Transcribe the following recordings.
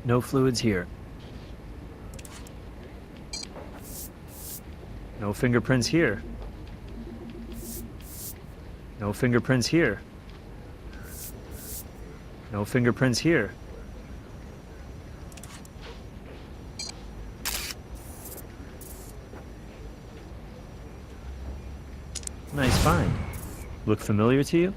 No fluids here. No fingerprints here. No fingerprints here. No fingerprints here. Nice find. Look familiar to you?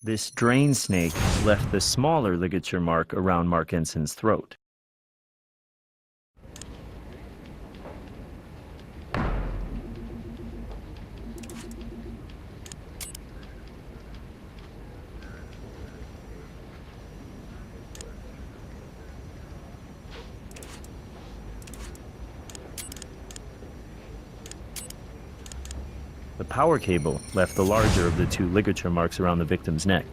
This drain snake left the smaller ligature mark around Mark Enson's throat. The power cable left the larger of the two ligature marks around the victim's neck.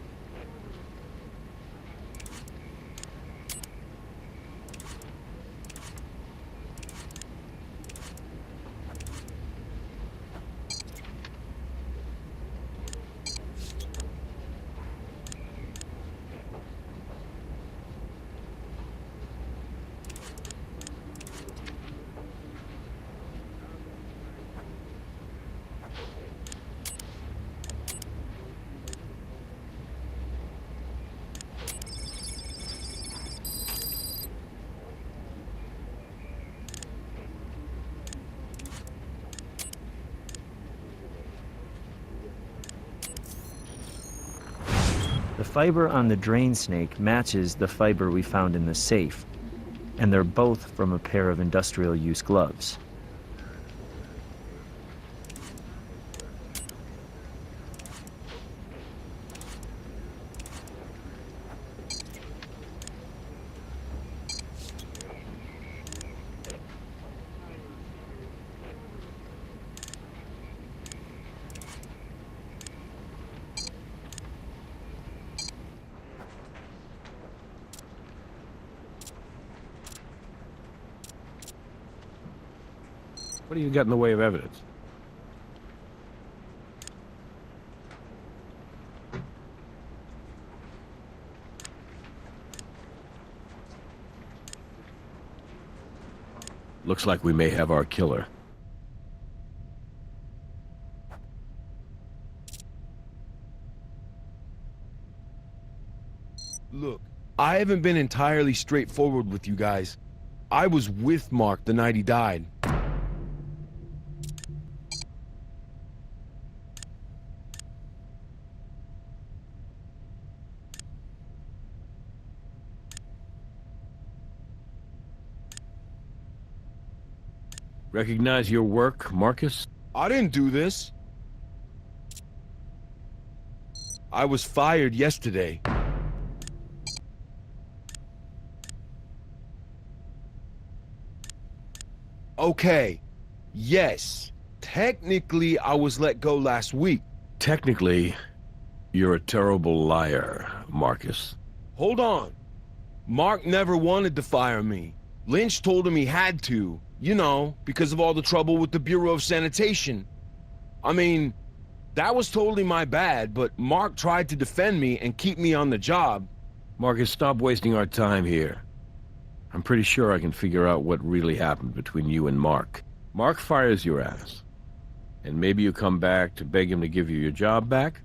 The fiber on the drain snake matches the fiber we found in the safe, and they're both from a pair of industrial use gloves. What do you got in the way of evidence? Looks like we may have our killer. Look, I haven't been entirely straightforward with you guys. I was with Mark the night he died. Recognize your work, Marcus? I didn't do this. I was fired yesterday. Okay, yes. Technically, I was let go last week. Technically, you're a terrible liar, Marcus. Hold on. Mark never wanted to fire me. Lynch told him he had to. You know, because of all the trouble with the Bureau of Sanitation. I mean, that was totally my bad, but Mark tried to defend me and keep me on the job. Marcus, stop wasting our time here. I'm pretty sure I can figure out what really happened between you and Mark. Mark fires your ass. And maybe you come back to beg him to give you your job back,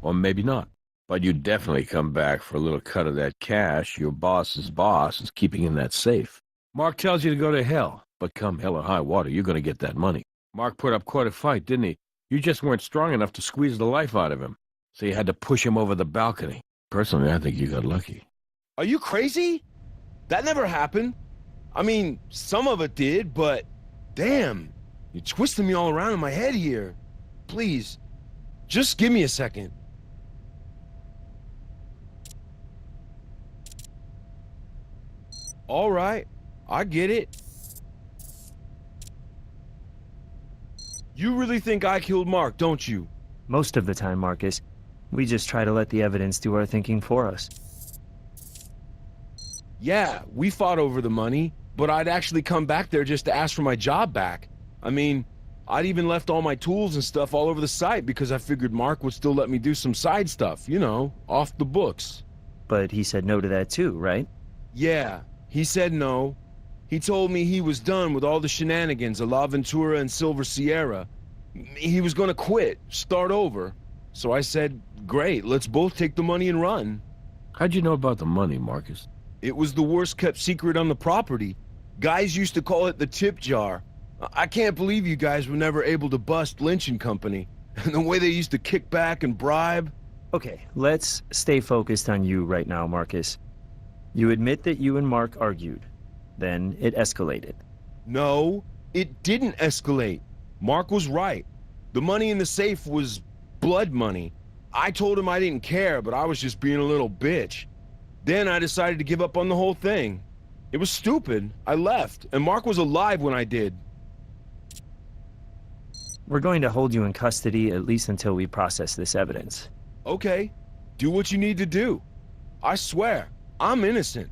or maybe not. But you definitely come back for a little cut of that cash your boss's boss is keeping in that safe. Mark tells you to go to hell. But come hell or high water, you're going to get that money. Mark put up quite a fight, didn't he? You just weren't strong enough to squeeze the life out of him. So you had to push him over the balcony. Personally, I think you got lucky. Are you crazy? That never happened. I mean, some of it did, but damn, you're twisting me all around in my head here. Please, just give me a second. All right, I get it. You really think I killed Mark, don't you? Most of the time, Marcus. We just try to let the evidence do our thinking for us. Yeah, we fought over the money, but I'd actually come back there just to ask for my job back. I mean, I'd even left all my tools and stuff all over the site because I figured Mark would still let me do some side stuff, you know, off the books. But he said no to that too, right? Yeah, he said no. He told me he was done with all the shenanigans of La Ventura and Silver Sierra. He was gonna quit, start over. So I said, great, let's both take the money and run. How'd you know about the money, Marcus? It was the worst kept secret on the property. Guys used to call it the tip jar. I can't believe you guys were never able to bust Lynch and Company. And the way they used to kick back and bribe. Okay, let's stay focused on you right now, Marcus. You admit that you and Mark argued. Then it escalated. No, it didn't escalate. Mark was right. The money in the safe was blood money. I told him I didn't care, but I was just being a little bitch. Then I decided to give up on the whole thing. It was stupid. I left, and Mark was alive when I did. We're going to hold you in custody at least until we process this evidence. Okay, do what you need to do. I swear, I'm innocent.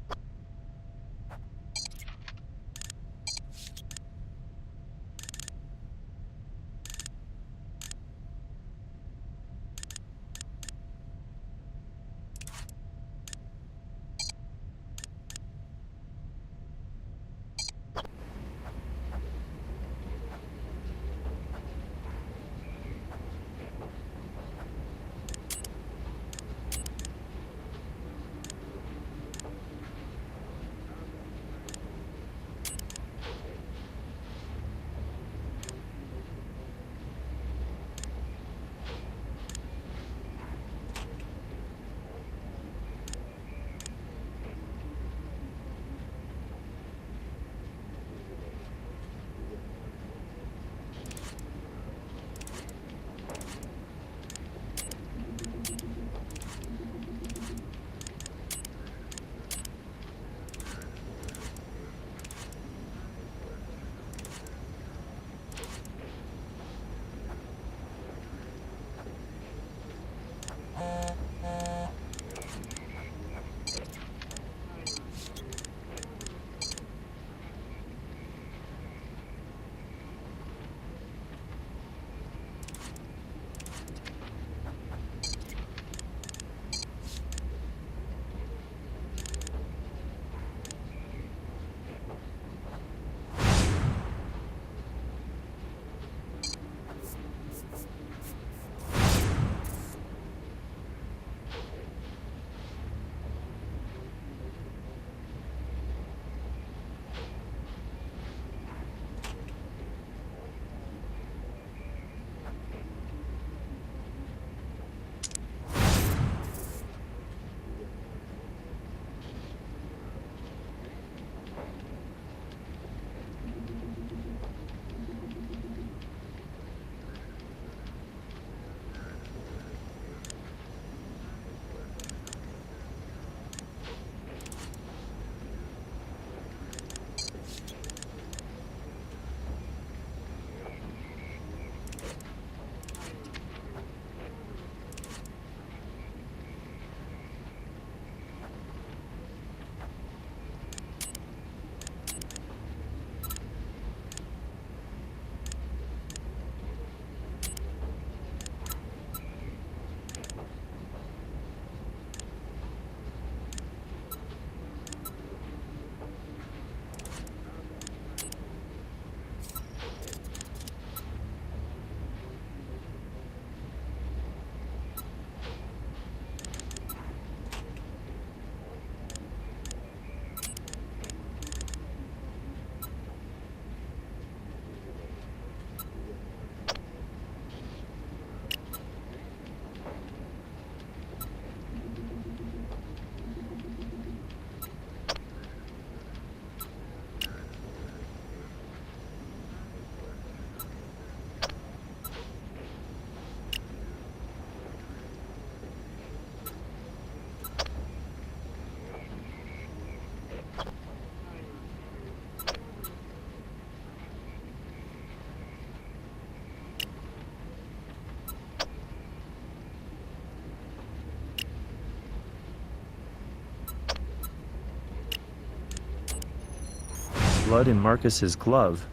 blood in Marcus's glove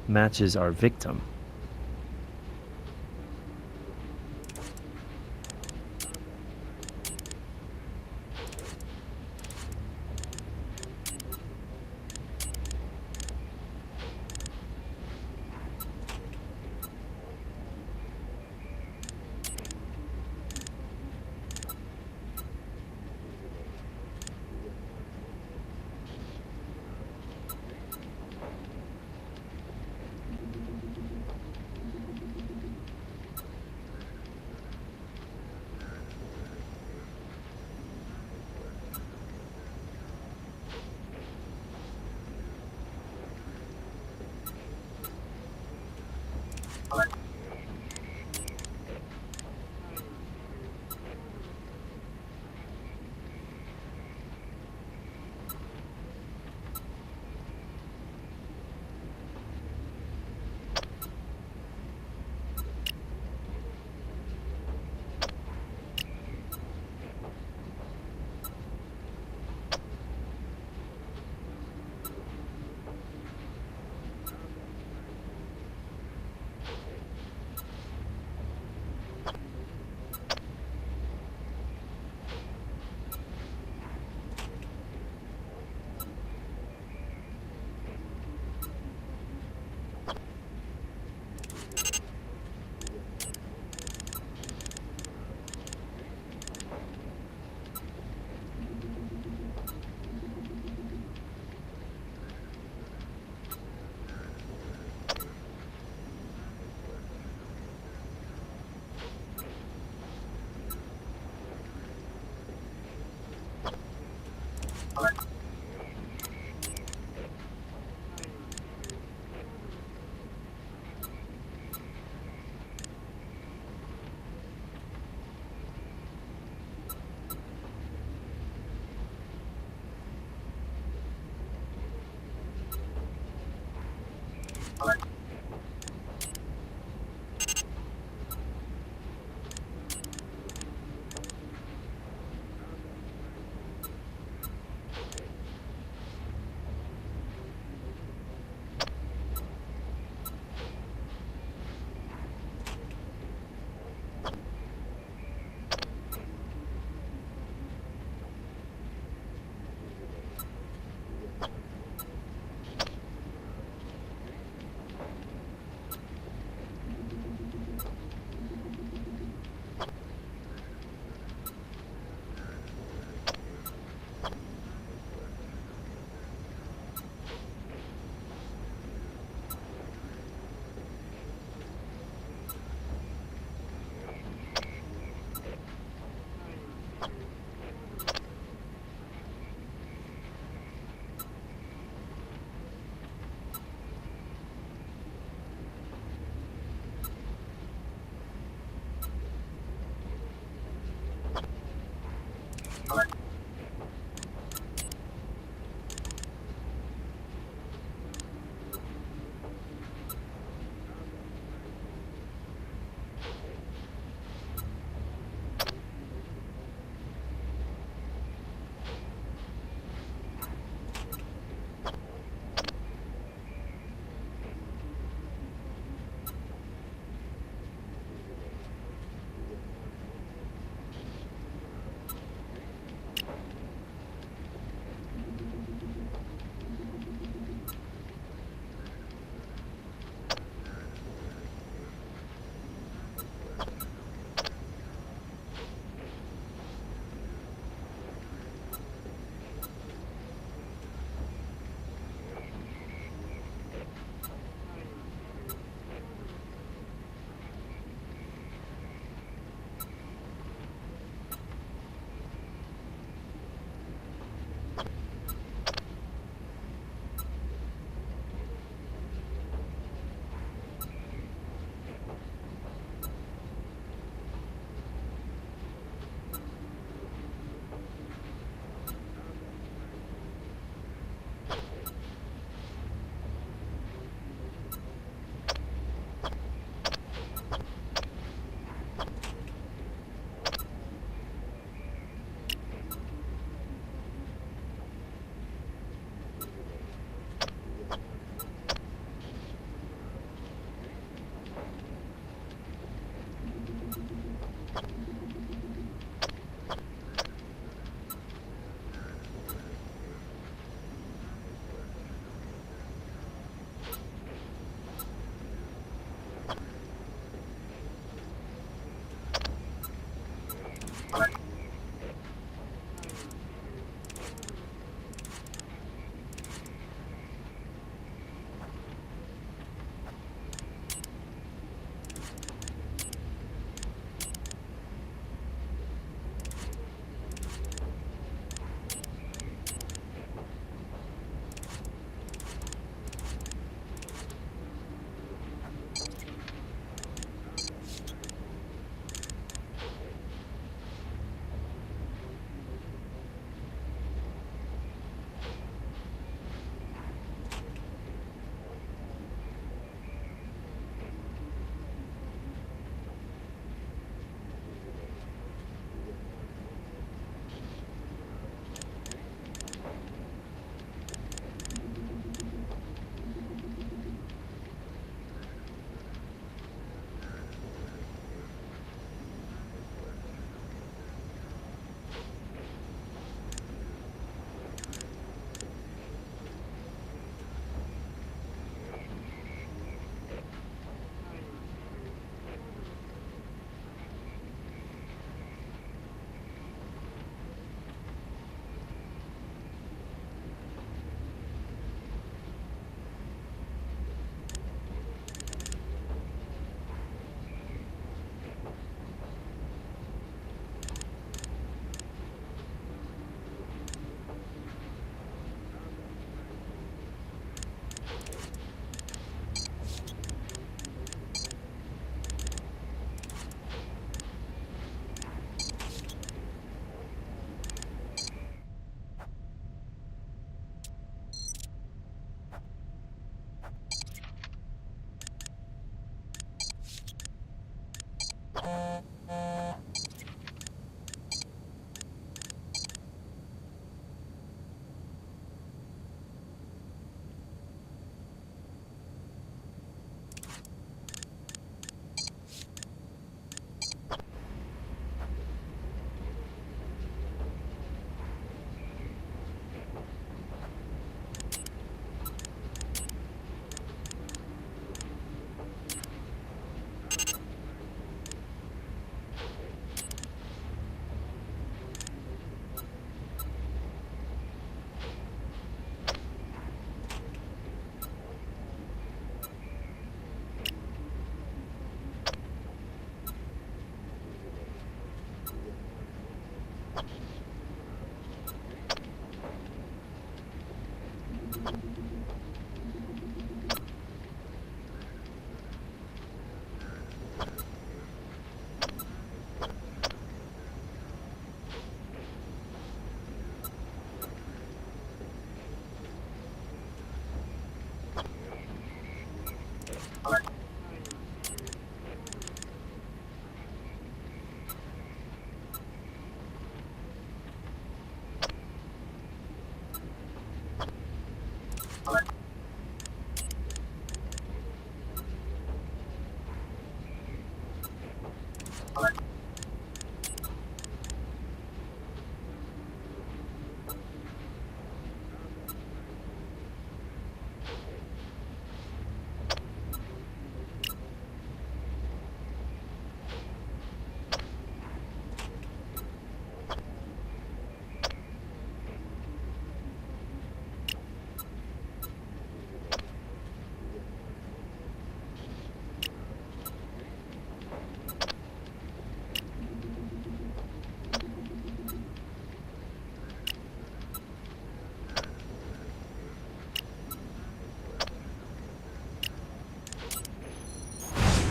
matches our victim.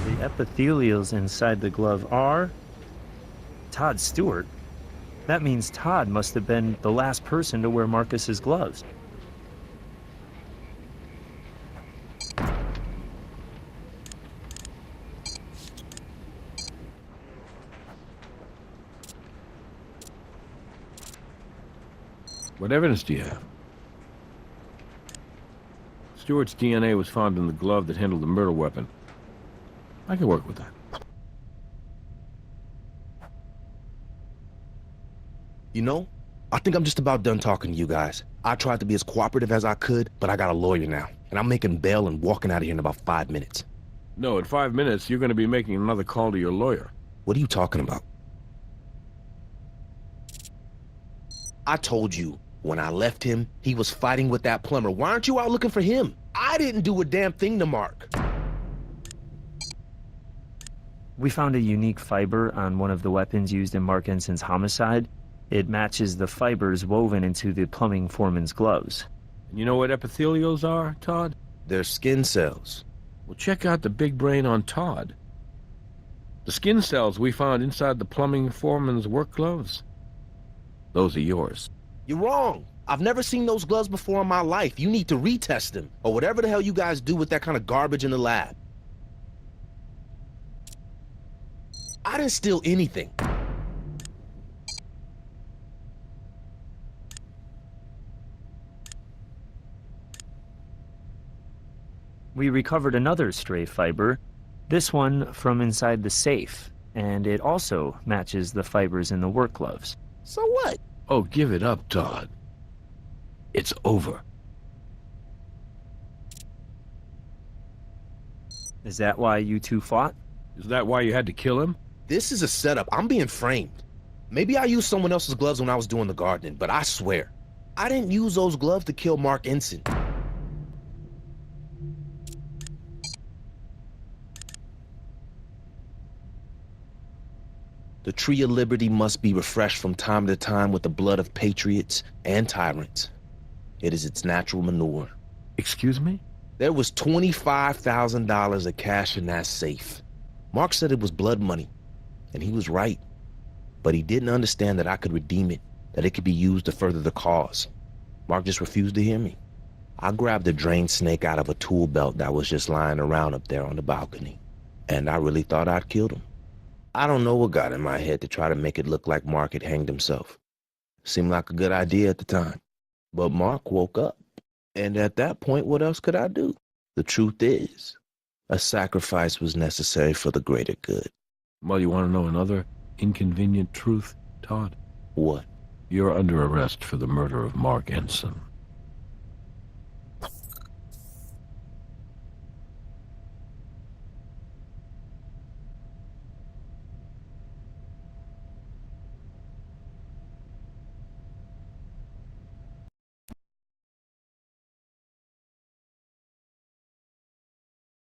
The epithelials inside the glove are Todd Stewart. That means Todd must have been the last person to wear Marcus's gloves. What evidence do you have? Stewart's DNA was found in the glove that handled the murder weapon. I can work with that. You know, I think I'm just about done talking to you guys. I tried to be as cooperative as I could, but I got a lawyer now, and I'm making bail and walking out of here in about 5 minutes. No, in 5 minutes, you're going to be making another call to your lawyer. What are you talking about? I told you, when I left him, he was fighting with that plumber. Why aren't you out looking for him? I didn't do a damn thing to Mark. We found a unique fiber on one of the weapons used in Mark Ensign's homicide. It matches the fibers woven into the plumbing foreman's gloves. And you know what epithelials are, Todd? They're skin cells. Well, check out the big brain on Todd. The skin cells we found inside the plumbing foreman's work gloves. Those are yours. You're wrong. I've never seen those gloves before in my life. You need to retest them, or whatever the hell you guys do with that kind of garbage in the lab. I didn't steal anything. We recovered another stray fiber, this one from inside the safe, and it also matches the fibers in the work gloves. So what? Oh, give it up, Todd. It's over. Is that why you two fought? Is that why you had to kill him? This is a setup. I'm being framed. Maybe I used someone else's gloves when I was doing the gardening, but I swear, I didn't use those gloves to kill Mark Ensign. The tree of liberty must be refreshed from time to time with the blood of patriots and tyrants. It is its natural manure. Excuse me? There was $25,000 of cash in that safe. Mark said it was blood money, and he was right. But he didn't understand that I could redeem it, that it could be used to further the cause. Mark just refused to hear me. I grabbed a drain snake out of a tool belt that was just lying around up there on the balcony, and I really thought I'd killed him. I don't know what got in my head to try to make it look like Mark had hanged himself. Seemed like a good idea at the time. But Mark woke up. And at that point, what else could I do? The truth is, a sacrifice was necessary for the greater good. Well, you want to know another inconvenient truth, Todd? What? You're under arrest for the murder of Mark Ensign.